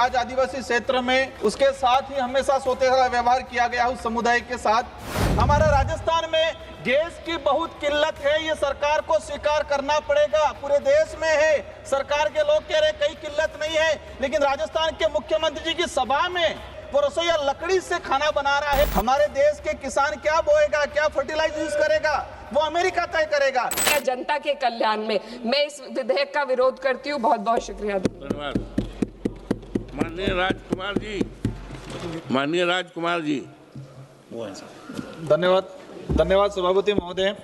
आज आदिवासी क्षेत्र में उसके साथ ही हमेशा सोतेला व्यवहार किया गया उस समुदाय के साथ। हमारा राजस्थान में गैस की बहुत किल्लत है, ये सरकार को स्वीकार करना पड़ेगा। पूरे देश में है, सरकार के लोग कह रहे कहीं किल्लत नहीं है, लेकिन राजस्थान के मुख्यमंत्री जी की सभा में वो रसोईया लकड़ी से खाना बना रहा है। हमारे देश के किसान क्या बोएगा, क्या फर्टिलाइजर यूज करेगा, वो अमेरिका तय करेगा। जनता के कल्याण में मैं इस विधेयक का विरोध करती हूँ। बहुत बहुत शुक्रिया। धन्यवाद। माननीय राजकुमार जी, माननीय राजकुमार जी। धन्यवाद सभापति महोदय।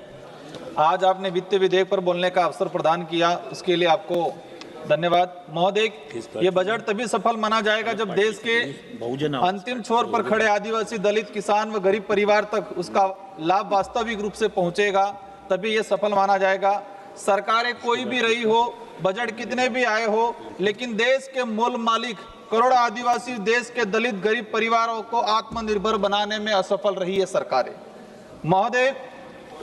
आज आपने वित्त विधेयक पर बोलने का अवसर प्रदान किया, उसके लिए आपको धन्यवाद महोदय। ये बजट तभी सफल माना जाएगा जब देश के अंतिम छोर पर खड़े आदिवासी, दलित, किसान व गरीब परिवार तक उसका लाभ वास्तविक रूप से पहुंचेगा, तभी ये सफल माना जाएगा। सरकारें कोई भी रही हो, बजट कितने भी आए हो, लेकिन देश के मूल मालिक करोड़ों आदिवासी, देश के दलित गरीब परिवारों को आत्मनिर्भर बनाने में असफल रही है सरकारें महोदय।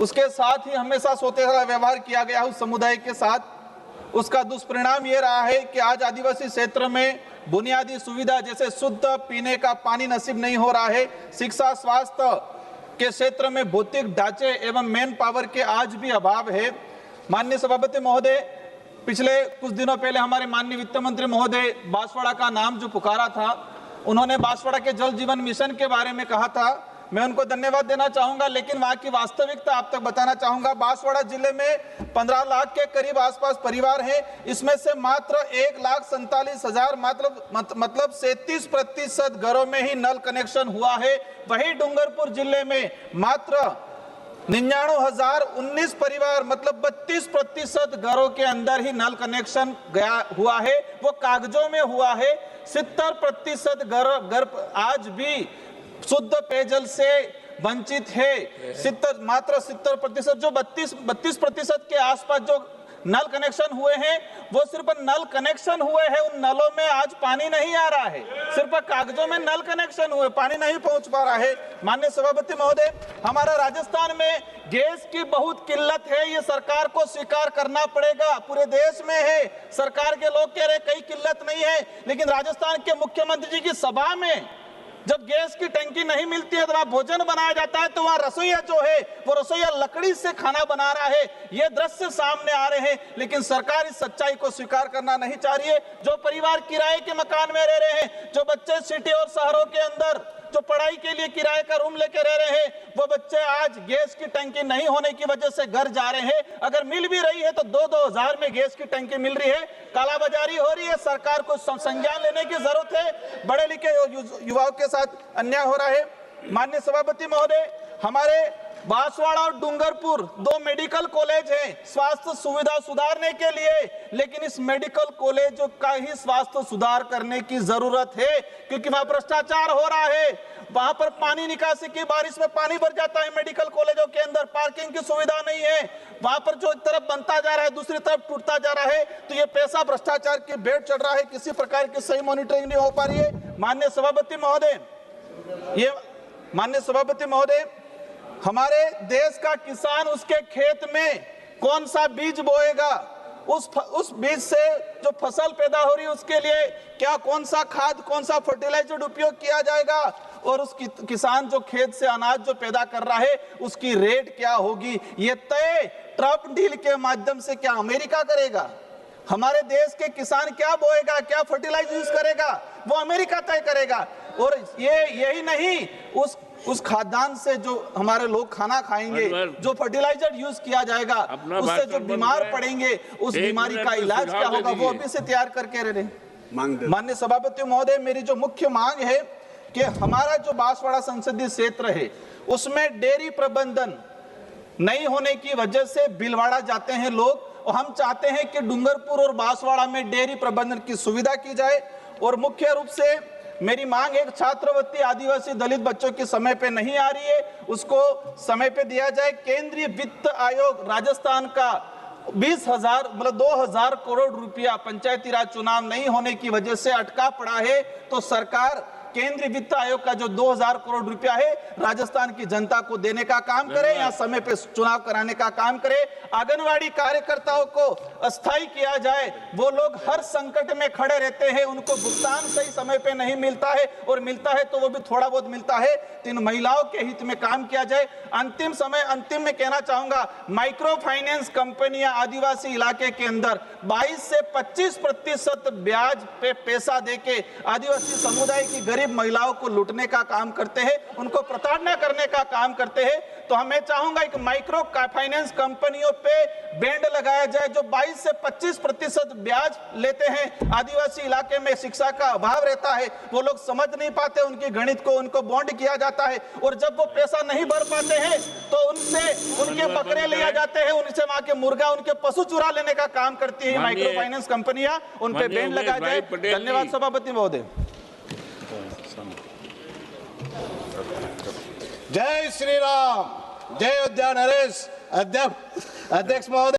उसके साथ ही हमेशा सोतेला व्यवहार किया गया उस समुदाय के साथ। उसका दुष्परिणाम ये रहा है कि आज आदिवासी क्षेत्र में बुनियादी सुविधा जैसे शुद्ध पीने का पानी नसीब नहीं हो रहा है। शिक्षा, स्वास्थ्य के क्षेत्र में भौतिक ढांचे एवं मैन पावर के आज भी अभाव है। माननीय सभापति महोदय, पिछले कुछ दिनों पहले हमारे माननीय वित्त मंत्री महोदय बांसवाड़ा का नाम जो पुकारा था, उन्होंने बांसवाड़ा के जल जीवन मिशन के बारे में कहा था। मैं उनको धन्यवाद देना चाहूंगा, लेकिन वहां की वास्तविकता आप तक बताना चाहूंगा। बांसवाड़ा जिले में 15 लाख के करीब आसपास परिवार हैं, इसमें से मात्र 1,47,000 मतलब 37% घरों में ही नल कनेक्शन हुआ है। वहीं डूंगरपुर जिले में मात्र 99,019 परिवार मतलब 32% घरों के अंदर ही नल कनेक्शन गया हुआ है, वो कागजों में हुआ है। 70% घर आज भी शुद्ध पेयजल से वंचित है। मात्र 70%, जो 32% के आसपास जो नल कनेक्शन हुए हैं, वो सिर्फ नल कनेक्शन हुए हैं, उन नलों में आज पानी नहीं आ रहा है। सिर्फ कागजों में नल कनेक्शन हुए, पानी नहीं पहुंच पा रहा है। माननीय सभापति महोदय, हमारा राजस्थान में गैस की बहुत किल्लत है, ये सरकार को स्वीकार करना पड़ेगा। पूरे देश में है, सरकार के लोग कह रहे कहीं किल्लत नहीं है, लेकिन राजस्थान के मुख्यमंत्री जी की सभा में जब गैस की टंकी नहीं मिलती है तो वहां भोजन बनाया जाता है, तो वहां रसोईया जो है वो रसोईया लकड़ी से खाना बना रहा है। ये दृश्य सामने आ रहे हैं, लेकिन सरकार इस सच्चाई को स्वीकार करना नहीं चाह रही है। जो परिवार किराए के मकान में रह रहे हैं, जो बच्चे सिटी और शहरों के अंदर जो पढ़ाई के लिए किराए का रूम लेके रह रहे हैं, वो बच्चे आज गैस की टंकी नहीं होने की वजह से घर जा रहे हैं। अगर मिल भी रही है तो 2-2 हजार में गैस की टंकी मिल रही है। कालाबाजारी हो रही है, सरकार को संज्ञान लेने की जरूरत है। पढ़े लिखे युवाओं के साथ अन्याय हो रहा है। माननीय सभापति महोदय, हमारे बांसवाड़ा और डूंगरपुर 2 मेडिकल कॉलेज हैं स्वास्थ्य सुविधा सुधारने के लिए, लेकिन इस मेडिकल कॉलेजों का ही स्वास्थ्य सुधार करने की जरूरत है, क्योंकि वहां भ्रष्टाचार हो रहा है। वहां पर पानी निकासी की, बारिश में पानी भर जाता है मेडिकल कॉलेजों के अंदर, पार्किंग की सुविधा नहीं है। वहां पर जो एक तरफ बनता जा रहा है, दूसरी तरफ टूटता जा रहा है, तो ये पैसा भ्रष्टाचार की भेंट चढ़ रहा है। किसी प्रकार की सही मॉनिटरिंग नहीं हो पा रही है। माननीय सभापति महोदय, हमारे देश का किसान उसके खेत में कौन सा बीज बोएगा, उस बीज से जो फसल पैदा हो रही है उसके लिए क्या, कौन सा खाद, कौन सा फर्टिलाइजर उपयोग किया जाएगा, और उस किसान जो खेत से अनाज जो पैदा कर रहा है उसकी रेट क्या होगी, ये तय ट्रम्प डील के माध्यम से क्या अमेरिका करेगा? हमारे देश के किसान क्या बोएगा, क्या फर्टिलाइजर यूज करेगा, वो अमेरिका तय करेगा। और यही नहीं, उस खाद्यान्न से जो हमारे लोग खाना खाएंगे, जो फर्टिलाइजर यूज किया जाएगा, उससे जो बीमार पड़ेंगे, उस बीमारी का इलाज क्या होगा, वो अभी से तैयार करके रह रहे। माननीय सभापति महोदय, मेरी जो मुख्य मांग है कि हमारा जो बांसवाड़ा संसदीय क्षेत्र है उसमें डेयरी प्रबंधन नहीं होने की वजह से बिलवाड़ा जाते हैं लोग, और हम चाहते हैं कि डूंगरपुर और बांसवाड़ा में डेयरी प्रबंधन की सुविधा की जाए। और मुख्य रूप से मेरी मांग एक छात्रवृत्ति आदिवासी दलित बच्चों के समय पे नहीं आ रही है, उसको समय पे दिया जाए। केंद्रीय वित्त आयोग राजस्थान का 20,000 मतलब 2,000 करोड़ रुपया पंचायती राज चुनाव नहीं होने की वजह से अटका पड़ा है, तो सरकार केंद्रीय वित्त आयोग का जो 2000 करोड़ रुपया है राजस्थान की जनता को देने का काम करे, यहाँ समय पे चुनाव कराने का काम करे। आंगनवाड़ी कार्यकर्ताओं को अस्थायी किया जाए, वो लोग हर संकट में खड़े रहते हैं, उनको भुगतान सही समय पे नहीं मिलता है, और मिलता है तो वो भी थोड़ा बहुत मिलता है, तो इन महिलाओं के हित में काम किया जाए। अंतिम में कहना चाहूंगा, माइक्रो फाइनेंस कंपनियां आदिवासी इलाके के अंदर 22 से 25% ब्याज पे पैसा देके आदिवासी समुदाय की गरीब महिलाओं को लूटने का काम करते हैं, उनको प्रताड़ना करने का काम करते हैं। तो मैं चाहूंगा एक माइक्रो फाइनेंस कंपनियों पे बैंड लगाया जाए जो 22 से 25% ब्याज लेते हैं। आदिवासी इलाके में शिक्षा का अभाव रहता है, वो लोग समझ नहीं पाते उनकी गणित को, उनको बॉन्ड किया जाता है, और जब वो पैसा नहीं भर पाते हैं तो उनसे उनके बकरे लिया जाते हैं, उनसे वहां के मुर्गा, उनके पशु चुरा लेने का काम करती है माइक्रो फाइनेंस कंपनियां, उन पे बैंड लगाया जाए। धन्यवाद सभापति महोदय। जय श्री राम, जय उद्यान नरेश। अध्यक्ष महोदय।